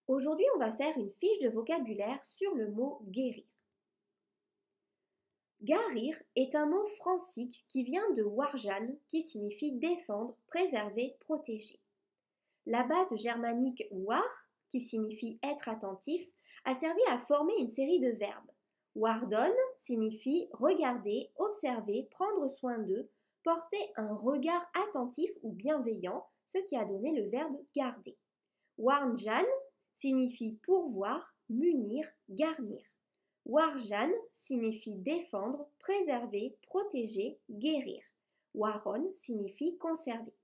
Aujourd'hui, on va faire une fiche de vocabulaire sur le mot guérir. Guérir est un mot francique qui vient de warjan, qui signifie défendre, préserver, protéger. La base germanique war, qui signifie être attentif, a servi à former une série de verbes. Wardon signifie regarder, observer, prendre soin d'eux, porter un regard attentif ou bienveillant, ce qui a donné le verbe garder. Warjan signifie pourvoir, munir, garnir. Warjan signifie défendre, préserver, protéger, guérir. Waron signifie conserver.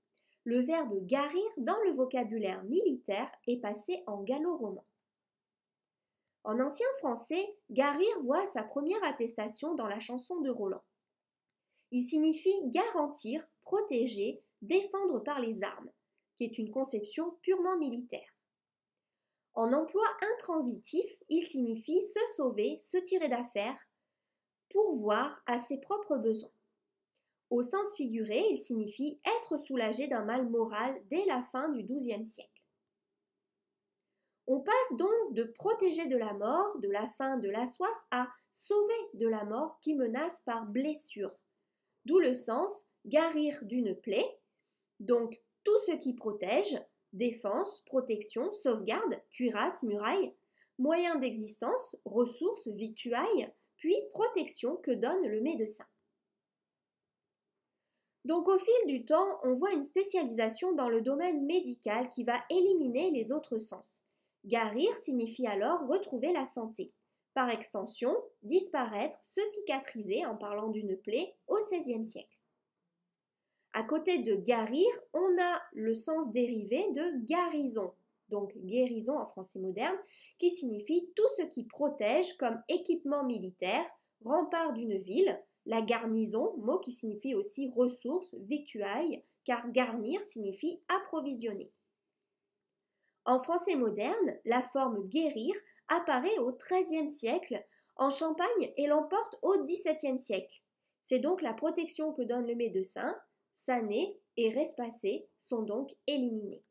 Le verbe garir dans le vocabulaire militaire est passé en gallo-roman. En ancien français, garir voit sa première attestation dans la chanson de Roland. Il signifie garantir, protéger, défendre par les armes, qui est une conception purement militaire. En emploi intransitif, il signifie se sauver, se tirer d'affaire, pourvoir à ses propres besoins. Au sens figuré, il signifie être soulagé d'un mal moral dès la fin du XIIe siècle. On passe donc de protéger de la mort, de la faim, de la soif, à sauver de la mort qui menace par blessure. D'où le sens guérir d'une plaie, donc tout ce qui protège, défense, protection, sauvegarde, cuirasse, muraille, moyens d'existence, ressources, victuailles, puis protection que donne le médecin. Donc au fil du temps, on voit une spécialisation dans le domaine médical qui va éliminer les autres sens. Guérir signifie alors retrouver la santé. Par extension, disparaître, se cicatriser en parlant d'une plaie au XVIe siècle. À côté de guérir, on a le sens dérivé de guérison, donc guérison en français moderne, qui signifie tout ce qui protège comme équipement militaire, rempart d'une ville, la garnison, mot qui signifie aussi ressources, victuailles, car garnir signifie approvisionner. En français moderne, la forme guérir apparaît au XIIIe siècle en Champagne et l'emporte au XVIIe siècle. C'est donc la protection que donne le médecin. Sané et respasser sont donc éliminés.